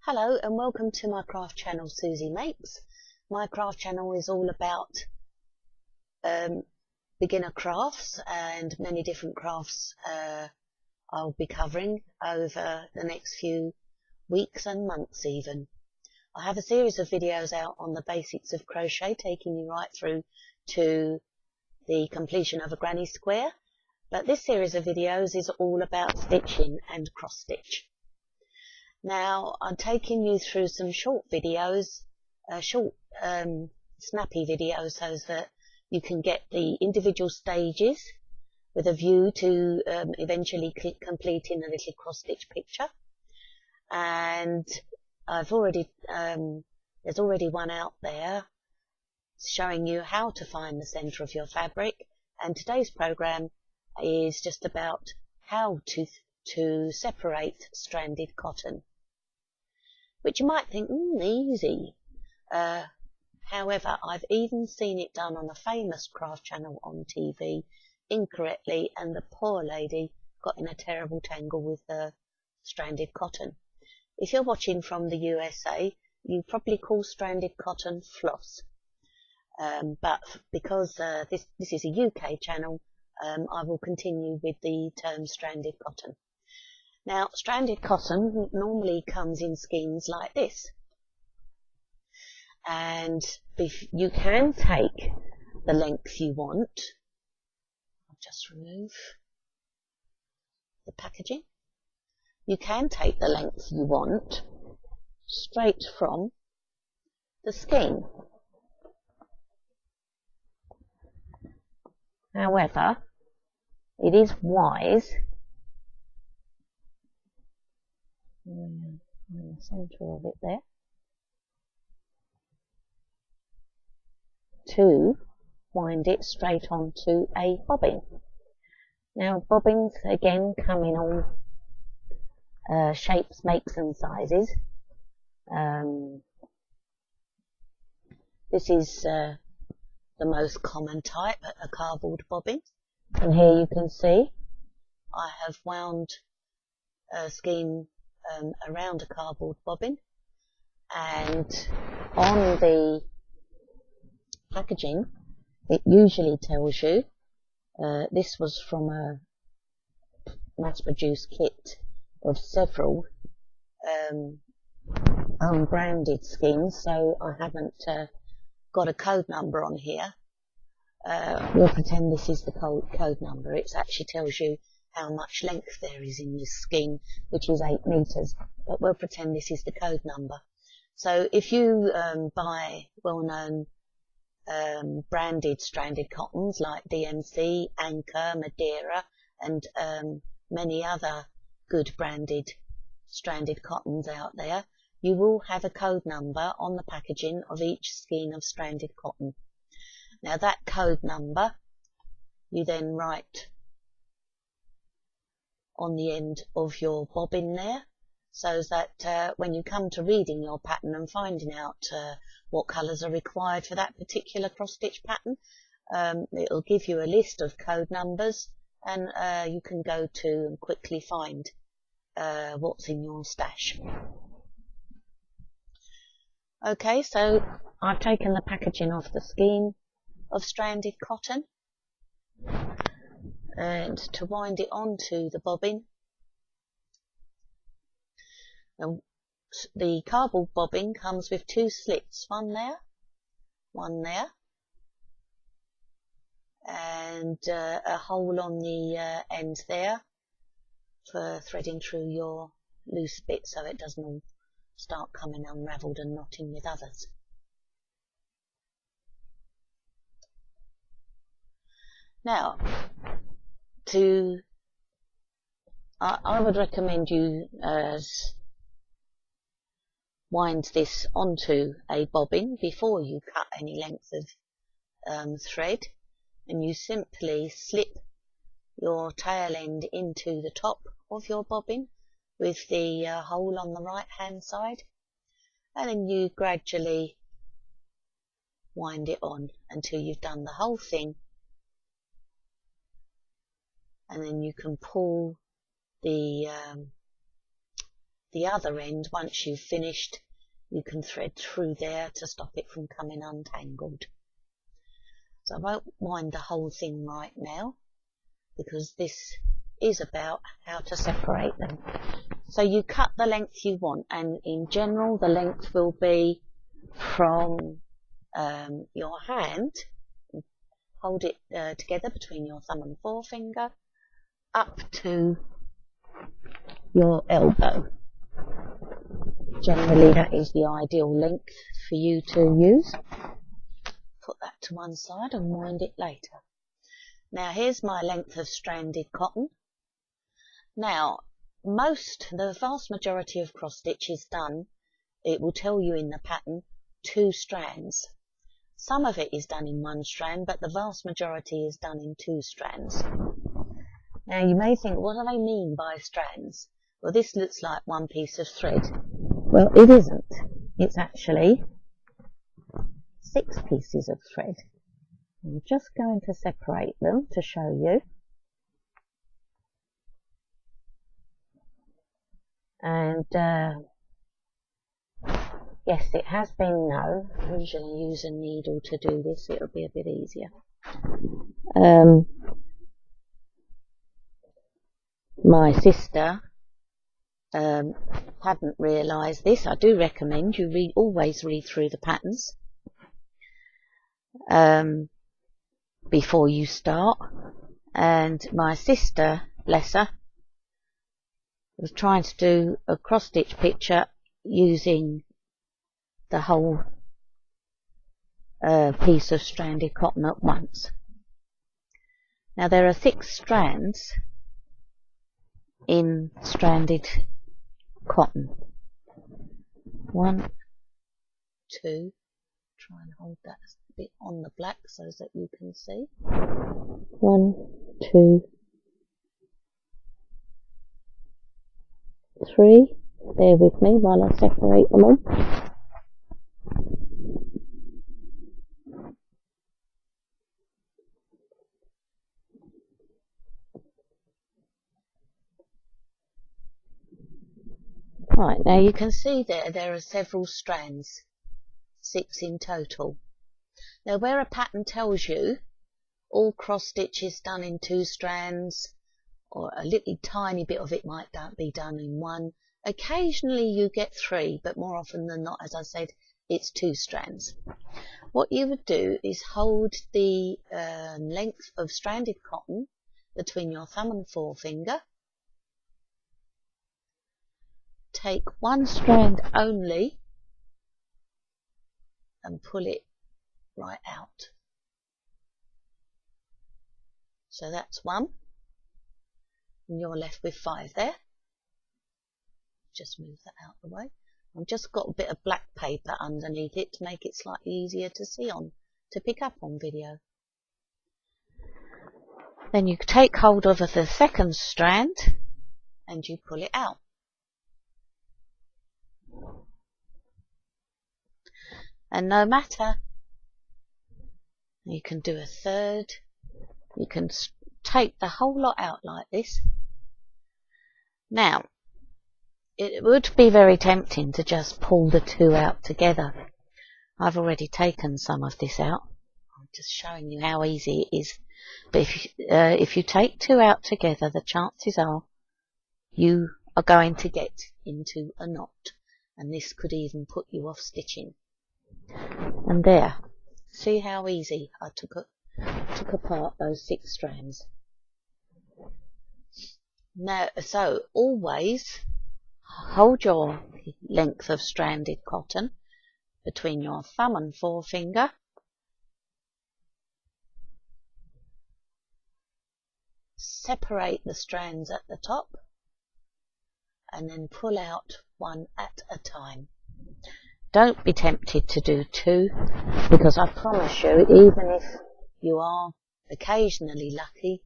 Hello and welcome to my craft channel, Susie Makes. My craft channel is all about beginner crafts and many different crafts I'll be covering over the next few weeks and months even. I have a series of videos out on the basics of crochet, taking you right through to the completion of a granny square, but this series of videos is all about stitching and cross stitch. Now I'm taking you through some short videos, snappy videos, so that you can get the individual stages with a view to eventually completing a little cross stitch picture. And I've already there's already one out there showing you how to find the center of your fabric, and today's program is just about how to separate stranded cotton, which you might think, easy. However, I've even seen it done on a famous craft channel on TV incorrectly, and the poor lady got in a terrible tangle with the stranded cotton. If you're watching from the USA, you probably call stranded cotton floss. But because this is a UK channel, I will continue with the term stranded cotton. Now, stranded cotton normally comes in skeins like this, and you can take the length you want. I'll just remove the packaging. You can take the length you want straight from the skein. However, it is wise in the center of it there to wind it straight onto a bobbin. Now, bobbins again come in all shapes, makes and sizes. This is the most common type, a cardboard bobbin, and here you can see I have wound a skein around a cardboard bobbin, and on the packaging it usually tells you this was from a mass-produced kit of several unbranded skeins, so I haven't got a code number on here. We'll pretend this is the code number. It actually tells you how much length there is in this skein, which is 8 meters, but we'll pretend this is the code number. So if you buy well-known branded stranded cottons like DMC, Anchor, Madeira, and many other good branded stranded cottons out there, you will have a code number on the packaging of each skein of stranded cotton. Now that code number you then write on the end of your bobbin there, so that when you come to reading your pattern and finding out what colours are required for that particular cross stitch pattern, it'll give you a list of code numbers, and you can go to and quickly find what's in your stash. Okay, so I've taken the packaging off the skein of stranded cotton, and to wind it onto the bobbin, the cardboard bobbin comes with 2 slits, one there, and a hole on the end there for threading through your loose bit so it doesn't all start coming unravelled and knotting with others. Now, I would recommend you wind this onto a bobbin before you cut any length of thread, and you simply slip your tail end into the top of your bobbin with the hole on the right hand side, and then you gradually wind it on until you've done the whole thing, and then you can pull the the other end, once you've finished, you can thread through there to stop it from coming untangled. So I won't wind the whole thing right now, because this is about how to separate them. So you cut the length you want, and in general the length will be from your hand, hold it together between your thumb and forefinger, up to your elbow. Generally that is the ideal length for you to use. Put that to one side and wind it later. Now here's my length of stranded cotton. Now the vast majority of cross stitch is done, it will tell you in the pattern, 2 strands. Some of it is done in 1 strand, but the vast majority is done in 2 strands. Now you may think, what do they mean by strands? Well, this looks like one piece of thread. Well, it isn't. It's actually 6 pieces of thread. I'm just going to separate them to show you. And yes, it has been known. I usually use a needle to do this, it'll be a bit easier. My sister hadn't realised this. I do recommend you always read through the patterns before you start. And my sister, bless her, was trying to do a cross stitch picture using the whole piece of stranded cotton at once. Now there are 6 strands in stranded cotton. 1, 2, try and hold that a bit on the black so that you can see. 1, 2, 3. Bear with me while I separate them all. Right, now you can see there are several strands, 6 in total. Now where a pattern tells you all cross stitch is done in 2 strands, or a little tiny bit of it might be done in 1, occasionally you get 3, but more often than not, as I said, it's 2 strands. What you would do is hold the length of stranded cotton between your thumb and forefinger. Take 1 strand only and pull it right out. So that's 1, and you're left with 5 there. Just move that out of the way. I've just got a bit of black paper underneath it to make it slightly easier to see on, to pick up on video. Then you take hold of the 2nd strand and you pull it out. And no matter, you can do a 3rd, you can take the whole lot out like this. Now, it would be very tempting to just pull the 2 out together. I've already taken some of this out. I'm just showing you how easy it is. But if you take 2 out together, the chances are you are going to get into a knot. And this could even put you off stitching. And there, see how easy I took apart those 6 strands. Now, so always hold your length of stranded cotton between your thumb and forefinger. Separate the strands at the top and then pull out 1 at a time. Don't be tempted to do 2, because I promise you, even if you are occasionally lucky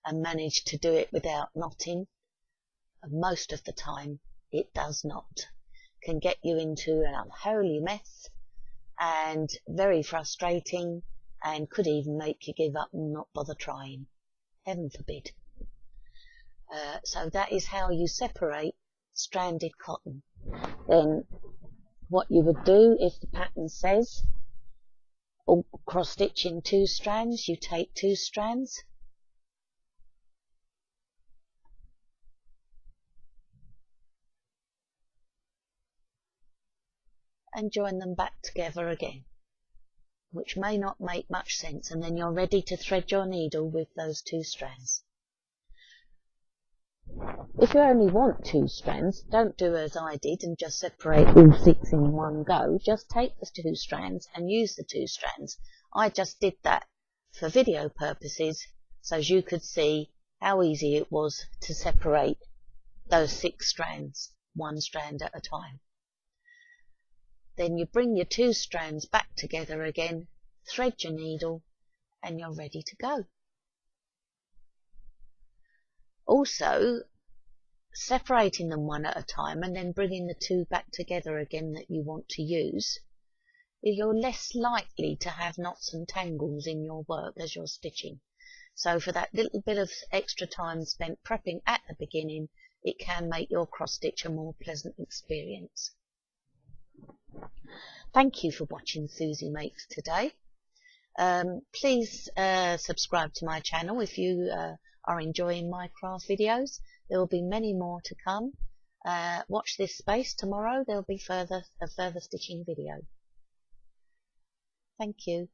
and manage to do it without knotting, most of the time it does not. Can get you into an unholy mess and very frustrating, and could even make you give up and not bother trying. Heaven forbid. So that is how you separate stranded cotton. Then what you would do, if the pattern says cross stitch in 2 strands, you take 2 strands and join them back together again, which may not make much sense, and then you're ready to thread your needle with those 2 strands. If you only want 2 strands, don't do as I did and just separate all 6 in one go. Just take the 2 strands and use the 2 strands. I just did that for video purposes, so as you could see how easy it was to separate those 6 strands, 1 strand at a time. Then you bring your 2 strands back together again, thread your needle, and you're ready to go. Also, separating them 1 at a time and then bringing the 2 back together again that you want to use, you're less likely to have knots and tangles in your work as you're stitching. So for that little bit of extra time spent prepping at the beginning, it can make your cross stitch a more pleasant experience. Thank you for watching Susie Makes today. Please subscribe to my channel if you are enjoying my craft videos. There will be many more to come. Watch this space. Tomorrow there will be a further stitching video. Thank you.